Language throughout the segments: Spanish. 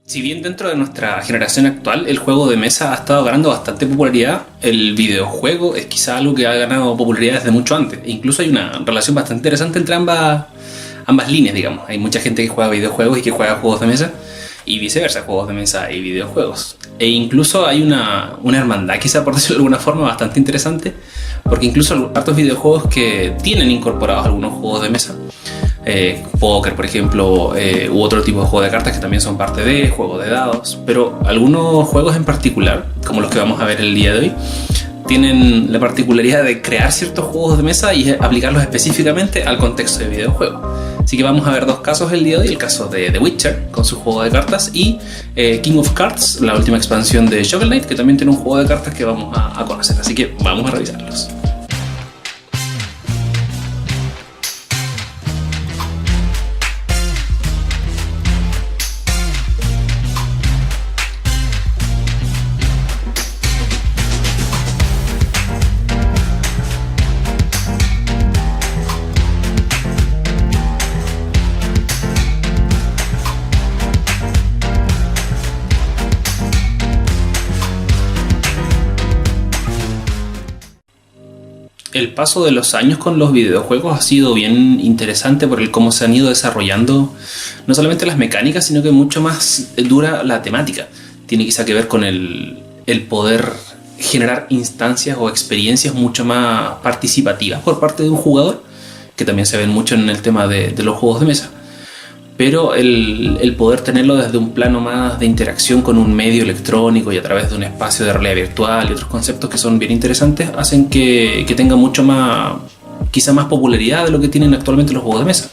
Si bien dentro de nuestra generación actual el juego de mesa ha estado ganando bastante popularidad, el videojuego es quizá algo que ha ganado popularidad desde mucho antes. E incluso hay una relación bastante interesante entre ambas líneas, digamos. Hay mucha gente que juega videojuegos y que juega juegos de mesa, y viceversa, juegos de mesa y videojuegos. E incluso hay una hermandad, quizá por decirlo de alguna forma, bastante interesante, porque incluso hartos videojuegos que tienen incorporados algunos juegos de mesa, póker por ejemplo, u otro tipo de juego de cartas que también son parte de juegos de dados, pero algunos juegos en particular, como los que vamos a ver el día de hoy, tienen la particularidad de crear ciertos juegos de mesa y aplicarlos específicamente al contexto de videojuego. Así que vamos a ver dos casos el día de hoy: el caso de The Witcher con su juego de cartas y King of Cards, la última expansión de Shovel Knight, que también tiene un juego de cartas que vamos a conocer. Así que vamos a revisarlos. El paso de los años con los videojuegos ha sido bien interesante por el cómo se han ido desarrollando no solamente las mecánicas, sino que mucho más dura la temática. Tiene quizá que ver con el poder generar instancias o experiencias mucho más participativas por parte de un jugador, que también se ven mucho en el tema de los juegos de mesa. Pero el poder tenerlo desde un plano más de interacción con un medio electrónico y a través de un espacio de realidad virtual y otros conceptos que son bien interesantes hacen que tenga mucho más, quizá más popularidad de lo que tienen actualmente los juegos de mesa.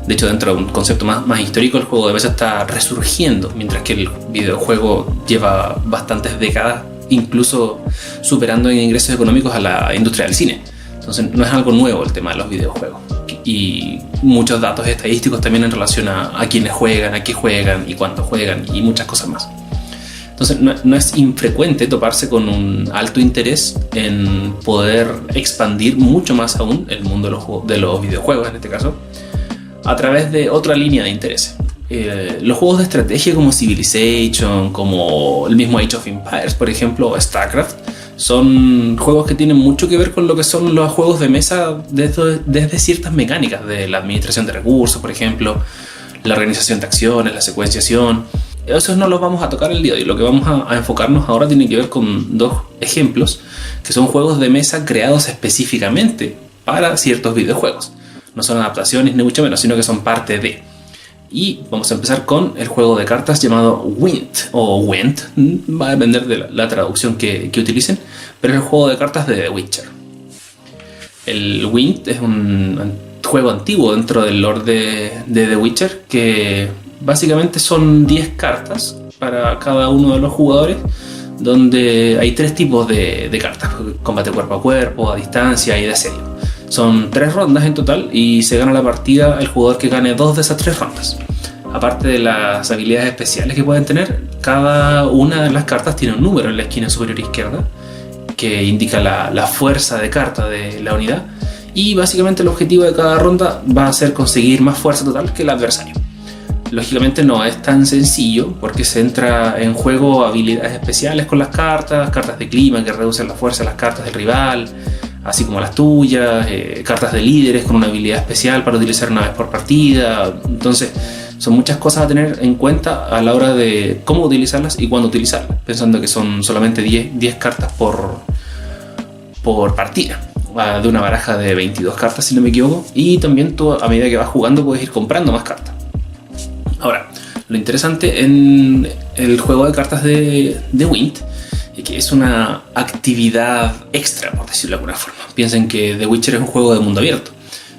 De hecho, dentro de un concepto más histórico, el juego de mesa está resurgiendo, mientras que el videojuego lleva bastantes décadas, incluso superando en ingresos económicos a la industria del cine. Entonces no es algo nuevo el tema de los videojuegos. Y muchos datos estadísticos también en relación a quiénes juegan, a qué juegan y cuánto juegan y muchas cosas más. Entonces no es infrecuente toparse con un alto interés en poder expandir mucho más aún el mundo de los videojuegos, en este caso, a través de otra línea de interés. Los juegos de estrategia como Civilization, como el mismo Age of Empires, por ejemplo, o StarCraft, son juegos que tienen mucho que ver con lo que son los juegos de mesa desde ciertas mecánicas de la administración de recursos, por ejemplo, la organización de acciones, la secuenciación. Esos no los vamos a tocar el día de hoy. Lo que vamos a enfocarnos ahora tiene que ver con dos ejemplos que son juegos de mesa creados específicamente para ciertos videojuegos. No son adaptaciones ni mucho menos, sino que son parte de. Y vamos a empezar con el juego de cartas llamado Gwent o Gwent, va a depender de la traducción que utilicen, pero es el juego de cartas de The Witcher. El Gwent es un juego antiguo dentro del lore de The Witcher, que básicamente son 10 cartas para cada uno de los jugadores, donde hay 3 tipos de cartas: combate cuerpo a cuerpo, a distancia y de asedio. Son 3 rondas en total y se gana la partida el jugador que gane 2 de esas 3 rondas. Aparte de las habilidades especiales que pueden tener, cada una de las cartas tiene un número en la esquina superior izquierda que indica la fuerza de carta de la unidad, y básicamente el objetivo de cada ronda va a ser conseguir más fuerza total que el adversario. Lógicamente no es tan sencillo porque se entra en juego habilidades especiales con las cartas de clima que reducen la fuerza de las cartas del rival, así como las tuyas, cartas de líderes con una habilidad especial para utilizar una vez por partida. Entonces son muchas cosas a tener en cuenta a la hora de cómo utilizarlas y cuándo utilizarlas, pensando que son solamente 10 cartas por partida, de una baraja de 22 cartas si no me equivoco, y también tú, a medida que vas jugando, puedes ir comprando más cartas. Ahora, lo interesante en el juego de cartas de Gwent es que es una actividad extra, por decirlo de alguna forma. Piensen que The Witcher es un juego de mundo abierto.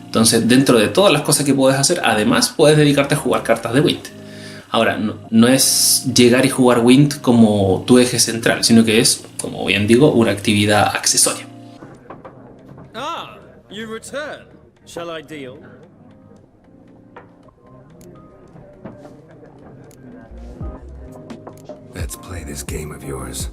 Entonces, dentro de todas las cosas que puedes hacer, además puedes dedicarte a jugar cartas de Gwent. Ahora, no es llegar y jugar Gwent como tu eje central, sino que es, como bien digo, una actividad accesoria. Ah, you return. Shall I deal? Let's play this game of yours.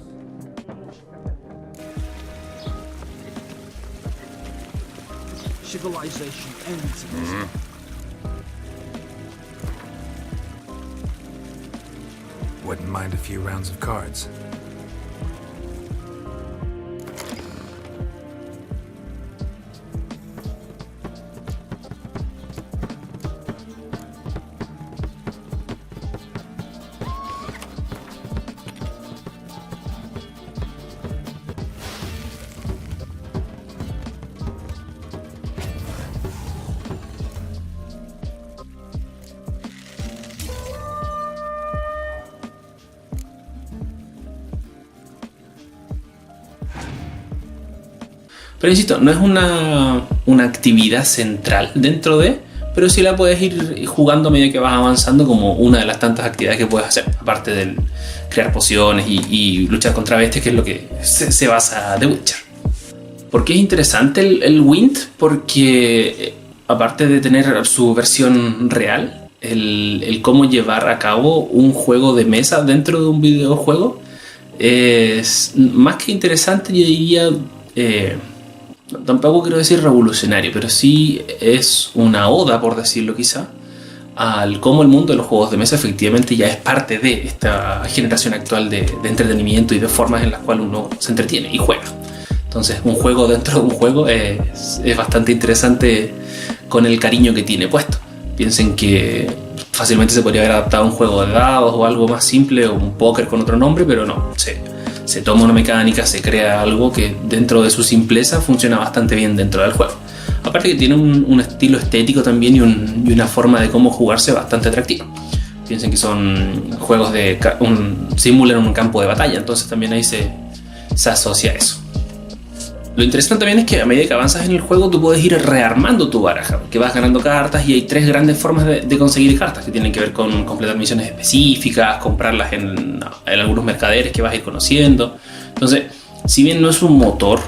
Civilization ends. Wouldn't mind a few rounds of cards. Pero insisto, no es una actividad central dentro de, pero sí la puedes ir jugando a medida que vas avanzando como una de las tantas actividades que puedes hacer, aparte de crear pociones y luchar contra bestias, que es lo que se basa The Witcher. ¿Por qué es interesante el Wind? Porque aparte de tener su versión real, el cómo llevar a cabo un juego de mesa dentro de un videojuego es más que interesante, yo diría... tampoco quiero decir revolucionario, pero sí es una oda, por decirlo quizá, al cómo el mundo de los juegos de mesa efectivamente ya es parte de esta generación actual de entretenimiento y de formas en las cuales uno se entretiene y juega. Entonces, un juego dentro de un juego es bastante interesante con el cariño que tiene puesto. Piensen que fácilmente se podría haber adaptado a un juego de dados o algo más simple, o un póker con otro nombre, pero no, se toma una mecánica, se crea algo que dentro de su simpleza funciona bastante bien dentro del juego. Aparte que tiene un estilo estético también y una forma de cómo jugarse bastante atractiva. Piensen que son juegos simulan un campo de batalla, entonces también ahí se asocia a eso. Lo interesante también es que a medida que avanzas en el juego tú puedes ir rearmando tu baraja, que vas ganando cartas, y hay tres grandes formas de conseguir cartas que tienen que ver con completar misiones específicas, comprarlas en algunos mercaderes que vas a ir conociendo. Entonces, si bien no es un motor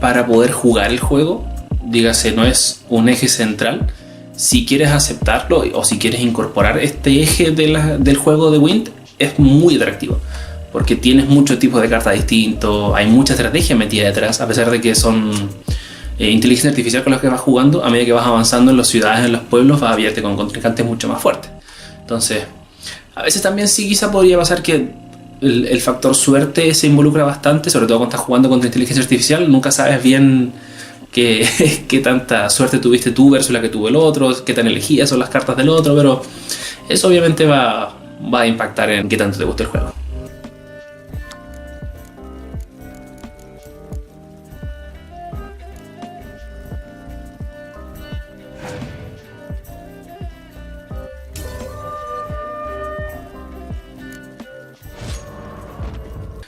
para poder jugar el juego, dígase, no es un eje central, si quieres aceptarlo o si quieres incorporar este eje del juego de Wind, es muy atractivo. Porque tienes muchos tipos de cartas distintos, hay mucha estrategia metida detrás, a pesar de que son inteligencia artificial con los que vas jugando. A medida que vas avanzando en las ciudades, en los pueblos, vas a vierte con contrincantes mucho más fuertes. Entonces, a veces también sí quizá podría pasar que el factor suerte se involucra bastante, sobre todo cuando estás jugando contra inteligencia artificial. Nunca sabes bien qué tanta suerte tuviste tú versus la que tuvo el otro, qué tan elegidas son las cartas del otro, pero eso obviamente va a impactar en qué tanto te gusta el juego.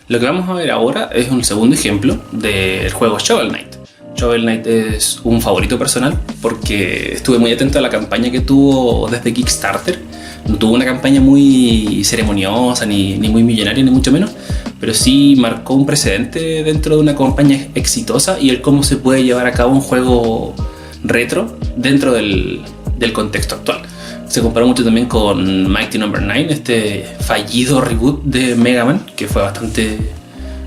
Lo que vamos a ver ahora es un segundo ejemplo del juego Shovel Knight. Shovel Knight es un favorito personal porque estuve muy atento a la campaña que tuvo desde Kickstarter. No tuvo una campaña muy ceremoniosa, ni muy millonaria, ni mucho menos, pero sí marcó un precedente dentro de una campaña exitosa y el cómo se puede llevar a cabo un juego retro dentro del contexto actual. Se comparó mucho también con Mighty No. 9, este fallido reboot de Mega Man, que fue bastante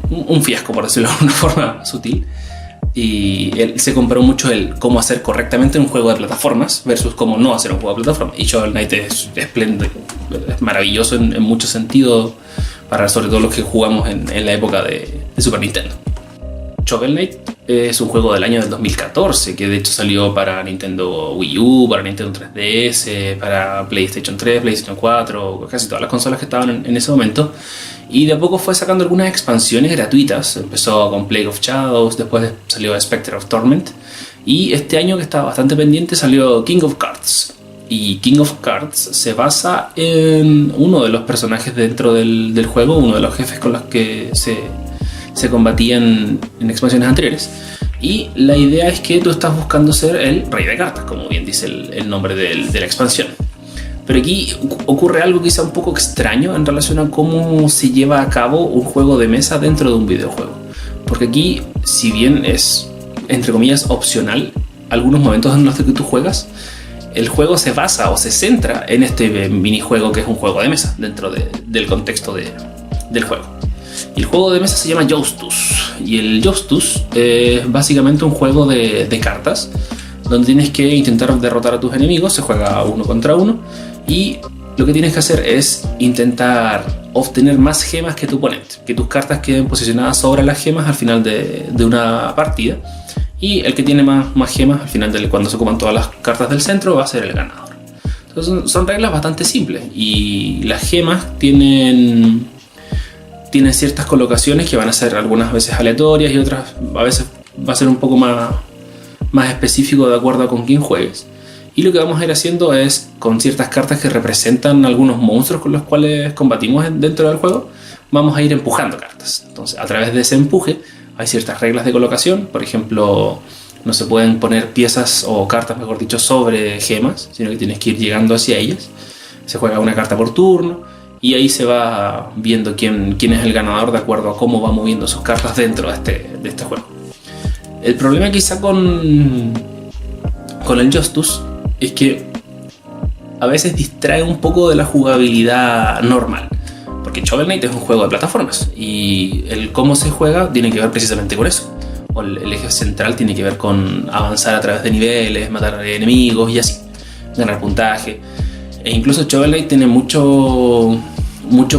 un fiasco, por decirlo de una forma sutil. Y se comparó mucho el cómo hacer correctamente un juego de plataformas versus cómo no hacer un juego de plataformas. Y Shovel Knight es espléndido, es maravilloso en muchos sentidos, para sobre todo los que jugamos en la época de Super Nintendo. Shovel Knight es un juego del año del 2014, que de hecho salió para Nintendo Wii U, para Nintendo 3DS, para PlayStation 3, PlayStation 4, casi todas las consolas que estaban en ese momento. Y de a poco fue sacando algunas expansiones gratuitas. Empezó con Plague of Shadows, después salió Spectre of Torment, y este año, que estaba bastante pendiente, salió King of Cards. Y King of Cards se basa en uno de los personajes dentro del juego, uno de los jefes con los que se combatían en expansiones anteriores. Y la idea es que tú estás buscando ser el rey de cartas, como bien dice el nombre de la expansión. Pero aquí ocurre algo quizá un poco extraño en relación a cómo se lleva a cabo un juego de mesa dentro de un videojuego. Porque aquí, si bien es, entre comillas, opcional, algunos momentos en los que tú juegas, el juego se basa o se centra en este minijuego que es un juego de mesa dentro del contexto del juego. Y el juego de mesa se llama Joustus, y el Joustus es básicamente un juego de cartas donde tienes que intentar derrotar a tus enemigos. Se juega uno contra uno y lo que tienes que hacer es intentar obtener más gemas que tu oponente, que tus cartas queden posicionadas sobre las gemas al final de una partida, y el que tiene más gemas al final cuando se ocupan todas las cartas del centro va a ser el ganador. Entonces son reglas bastante simples, y las gemas tienen ciertas colocaciones que van a ser algunas veces aleatorias y otras a veces va a ser un poco más específico de acuerdo a con quién juegues. Y lo que vamos a ir haciendo es, con ciertas cartas que representan algunos monstruos con los cuales combatimos dentro del juego, vamos a ir empujando cartas. Entonces, a través de ese empuje hay ciertas reglas de colocación. Por ejemplo, no se pueden poner piezas o cartas, mejor dicho, sobre gemas, sino que tienes que ir llegando hacia ellas. Se juega una carta por turno y ahí se va viendo quién es el ganador de acuerdo a cómo va moviendo sus cartas dentro de este juego. El problema quizá con el Justus es que a veces distrae un poco de la jugabilidad normal, porque Shovel Knight es un juego de plataformas y el cómo se juega tiene que ver precisamente con eso. O el eje central tiene que ver con avanzar a través de niveles, matar enemigos y así, ganar puntaje. E incluso Shovel Knight tiene mucho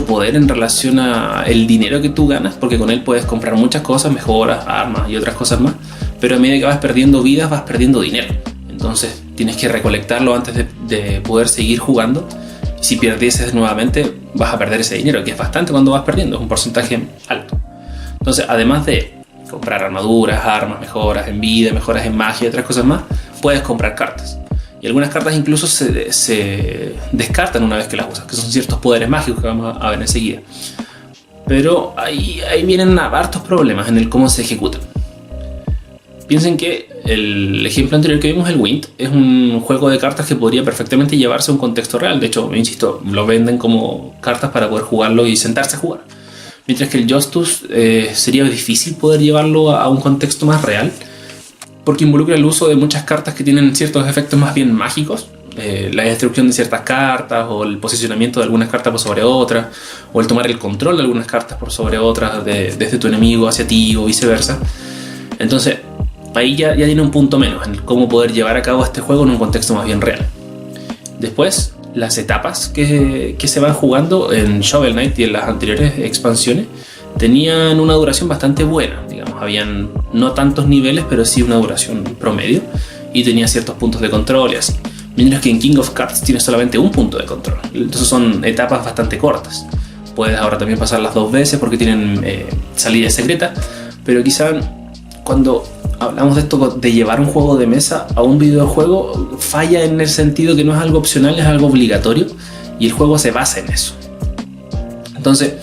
poder en relación a el dinero que tú ganas, porque con él puedes comprar muchas cosas, mejoras, armas y otras cosas más, pero a medida que vas perdiendo vidas vas perdiendo dinero. Entonces tienes que recolectarlo antes de poder seguir jugando. Si pierdes nuevamente vas a perder ese dinero, que es bastante cuando vas perdiendo, es un porcentaje alto. Entonces, además de comprar armaduras, armas, mejoras en vida, mejoras en magia y otras cosas más, puedes comprar cartas. Y algunas cartas incluso se descartan una vez que las usas, que son ciertos poderes mágicos que vamos a ver enseguida. Pero ahí vienen hartos problemas en el cómo se ejecutan. Piensen que el ejemplo anterior que vimos, el Wind, es un juego de cartas que podría perfectamente llevarse a un contexto real. De hecho, insisto, lo venden como cartas para poder jugarlo y sentarse a jugar. Mientras que el Justus sería difícil poder llevarlo a un contexto más real, porque involucra el uso de muchas cartas que tienen ciertos efectos más bien mágicos. La destrucción de ciertas cartas, o el posicionamiento de algunas cartas por sobre otras, o el tomar el control de algunas cartas por sobre otras desde tu enemigo hacia ti o viceversa. Entonces ahí ya tiene un punto menos en cómo poder llevar a cabo este juego en un contexto más bien real. Después, las etapas que se van jugando en Shovel Knight y en las anteriores expansiones tenían una duración bastante buena. Digamos, habían no tantos niveles, pero sí una duración promedio, y tenía ciertos puntos de control y así. Mientras que en King of Cards tiene solamente un punto de control. Entonces son etapas bastante cortas. Puedes ahora también pasarlas 2 veces porque tienen salida secreta, pero quizá cuando hablamos de esto de llevar un juego de mesa a un videojuego, falla en el sentido que no es algo opcional, es algo obligatorio, y el juego se basa en eso. Entonces,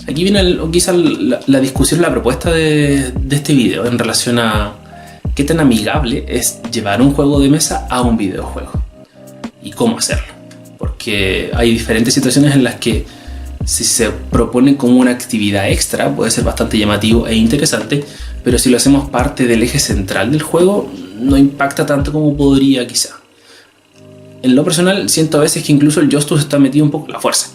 aquí viene quizá la discusión, la propuesta de este video en relación a qué tan amigable es llevar un juego de mesa a un videojuego y cómo hacerlo. Porque hay diferentes situaciones en las que si se propone como una actividad extra puede ser bastante llamativo e interesante, pero si lo hacemos parte del eje central del juego no impacta tanto como podría quizá. En lo personal siento a veces que incluso el Justus está metido un poco en la fuerza,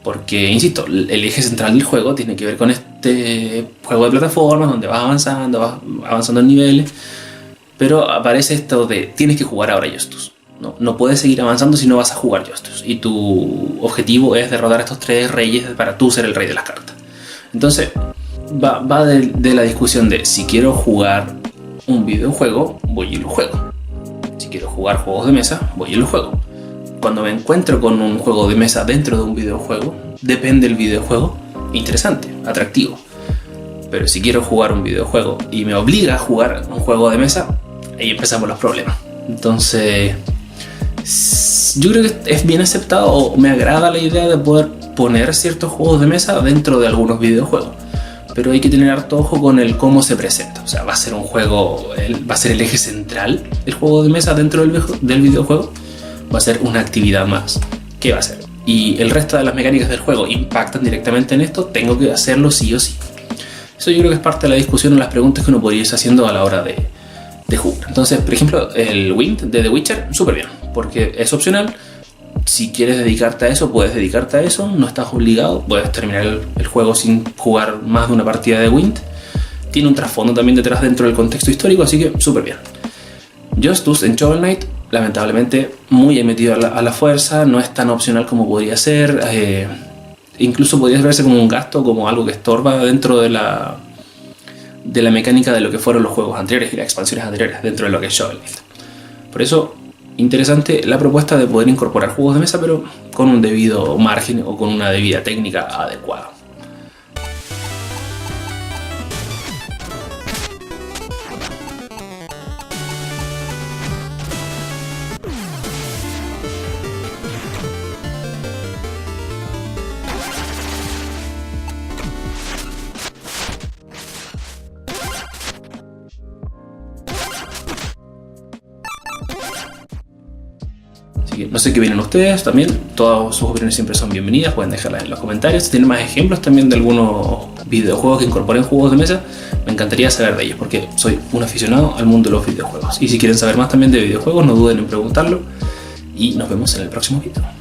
porque insisto, el eje central del juego tiene que ver con este juego de plataformas donde vas avanzando en niveles, pero aparece esto de tienes que jugar ahora Justus. No puedes seguir avanzando si no vas a jugar Justus, y tu objetivo es derrotar a estos 3 reyes para tú ser el rey de las cartas. Entonces va de la discusión de si quiero jugar un videojuego, voy y lo juego. Si quiero jugar juegos de mesa, voy y lo juego. Cuando me encuentro con un juego de mesa dentro de un videojuego, depende del videojuego, interesante, atractivo. Pero si quiero jugar un videojuego y me obliga a jugar un juego de mesa, ahí empezamos los problemas. Entonces, yo creo que es bien aceptado, o me agrada la idea de poder poner ciertos juegos de mesa dentro de algunos videojuegos, pero hay que tener harto ojo con el cómo se presenta. O sea, va a ser un juego, va a ser el eje central el juego de mesa dentro del videojuego, va a ser una actividad más. ¿Qué va a ser? Y el resto de las mecánicas del juego impactan directamente en esto, tengo que hacerlo sí o sí. Eso yo creo que es parte de la discusión o las preguntas que uno podría ir haciendo a la hora de jugar. Entonces, por ejemplo, el Wind de The Witcher, súper bien, porque es opcional. Si quieres dedicarte a eso, puedes dedicarte a eso, no estás obligado, puedes terminar el juego sin jugar más de una partida de Wind. Tiene un trasfondo también detrás dentro del contexto histórico, así que súper bien. Justus en Shovel Knight lamentablemente muy metido a la fuerza, no es tan opcional como podría ser, incluso podría verse como un gasto, como algo que estorba dentro de la mecánica de lo que fueron los juegos anteriores y las expansiones anteriores dentro de lo que es Shovel Knight. Por eso, interesante la propuesta de poder incorporar juegos de mesa, pero con un debido margen o con una debida técnica adecuada. No sé qué vienen ustedes también, todas sus opiniones siempre son bienvenidas, pueden dejarlas en los comentarios. Si tienen más ejemplos también de algunos videojuegos que incorporen juegos de mesa, me encantaría saber de ellos porque soy un aficionado al mundo de los videojuegos. Y si quieren saber más también de videojuegos, no duden en preguntarlo y nos vemos en el próximo video.